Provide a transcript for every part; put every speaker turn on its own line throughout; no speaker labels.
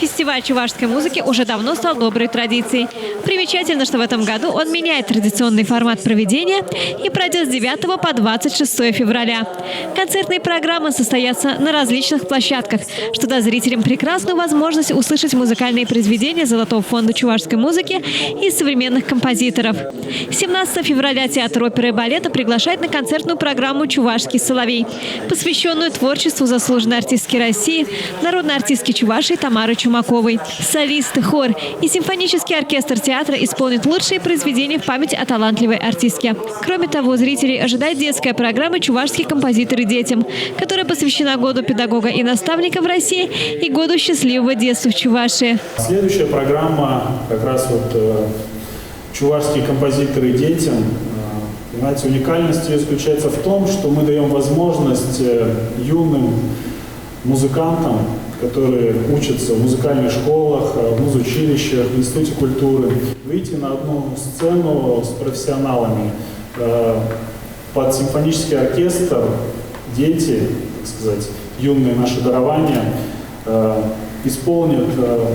Фестиваль чувашской музыки уже давно стал доброй традицией. Примечательно, что в этом году он меняет традиционный формат проведения и пройдет с 9 по 26 февраля. Концертные программы состоятся на различных площадках, что даст зрителям прекрасную возможность услышать музыкальные произведения Золотого фонда чувашской музыки и современных композиторов. 17 февраля Театр оперы и балета приглашает на концертную программу «Чувашский соловей», посвященную творчеству заслуженной артистки России, народной артистки Чувашии Тамары Чумаковой. Солисты, хор и симфонический оркестр театра исполнят лучшие произведения в память о талантливой артистке. Кроме того, зрителей ожидает детская программа «Чувашские композиторы детям», которая посвящена году педагога и наставника в России и году счастливого детства в Чувашии.
Следующая программа как раз «Чувашские композиторы детям». Понимаете, уникальность ее заключается в том, что мы даем возможность юным музыкантам, которые учатся в музыкальных школах, в музучилищах, в институте культуры, выйти на одну сцену с профессионалами. Под симфонический оркестр дети, так сказать, юные наши дарования, исполнят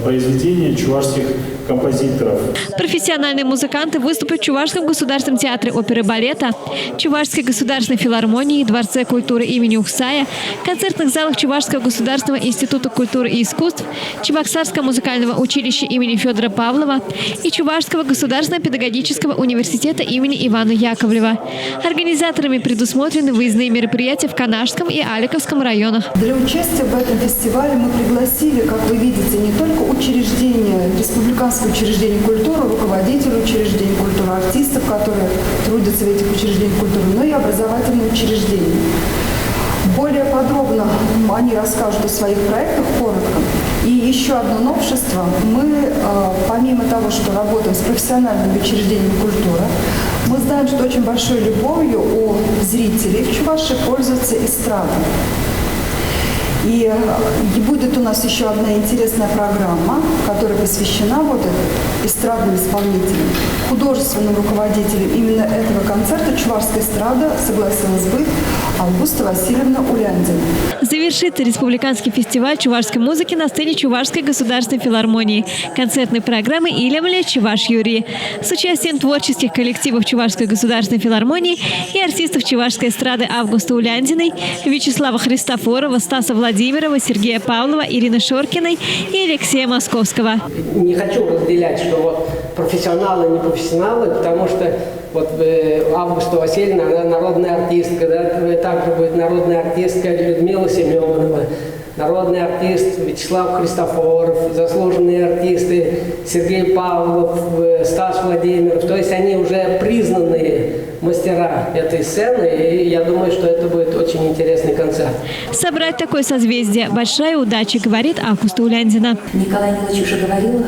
произведения чувашских композиторов.
Профессиональные музыканты выступят в Чувашском государственном театре оперы и балета, Чувашской государственной филармонии, Дворце культуры имени Ухсая, концертных залах Чувашского государственного института культуры и искусств, Чебоксарского музыкального училища имени Федора Павлова и Чувашского государственного педагогического университета имени Ивана Яковлева. Организаторами предусмотрены выездные мероприятия в Канашском и Аликовском районах.
Для участия в этом фестивале мы пригласили, как вы видите, не только учреждения, республиканское учреждение культуры, руководители учреждений культуры, артистов, которые трудятся в этих учреждениях культуры, но и образовательные учреждения. Более подробно они расскажут о своих проектах коротко. И еще одно новшество. Мы, помимо того, что работаем с профессиональными учреждениями культуры, мы знаем, что очень большой любовью у зрителей в Чувашии пользуется эстрада. И будет у нас еще одна интересная программа, которая посвящена эстрадным исполнителям, художественным руководителем именно этого концерта «Чувашская эстрада» согласилась быть Августа Васильевна Уляндина.
Завершится республиканский фестиваль чувашской музыки на сцене Чувашской государственной филармонии, концертной программы «Илемле Чуваш Юрий» с участием творческих коллективов Чувашской государственной филармонии и артистов Чувашской эстрады Августа Уляндиной, Вячеслава Христофорова, Стаса Владимирова, Сергея Павлова, Ирины Шоркиной и Алексея Московского.
Не хочу разделять, что профессионалы и непрофессионалы, потому что Августа Васильевна, она народная артистка, да, также будет народная артистка Людмила Семенова, народный артист Вячеслав Христофоров, заслуженные артисты Сергей Павлов, Стас Владимиров. То есть они уже признанные мастера этой сцены, и я думаю, что это будет очень интересный концерт.
Собрать такое созвездие – большая удача, говорит Августа Уляндина.
Николай Нилович уже говорил,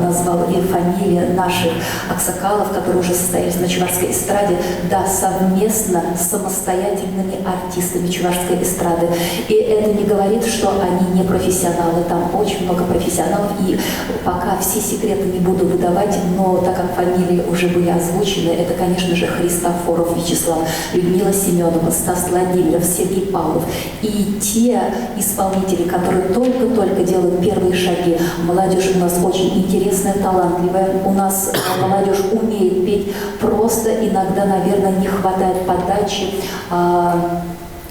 назвал и фамилии наших аксакалов, которые уже состоялись на чувашской эстраде, да, совместно с самостоятельными артистами чувашской эстрады. И это не говорит, что они не профессионалы, там очень много профессионалов, и пока все секреты не буду выдавать, но так как фамилии уже были озвучены, это, конечно же, Христофоров Вячеслав, Людмила Семенова, Стас Владимиров, Сергей Павлов и те исполнители, которые только-только делают первые шаги. Молодежь у нас очень интересная, талантливая. У нас молодежь умеет петь, просто иногда, наверное, не хватает подачи,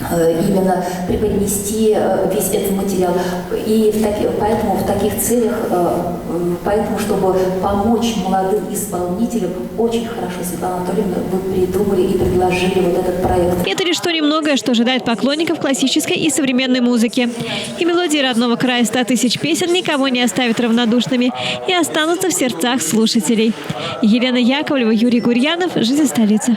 именно преподнести весь этот материал. И поэтому в таких целях, чтобы помочь молодым исполнителям, очень хорошо, Светлана Анатольевна, вы придумали и предложили этот проект.
Это лишь то немногое, что ожидает поклонников классической и современной музыки. И мелодии родного края 100 тысяч песен никого не оставят равнодушными и останутся в сердцах слушателей. Елена Яковлева, Юрий Гурьянов. Жизнь столицы.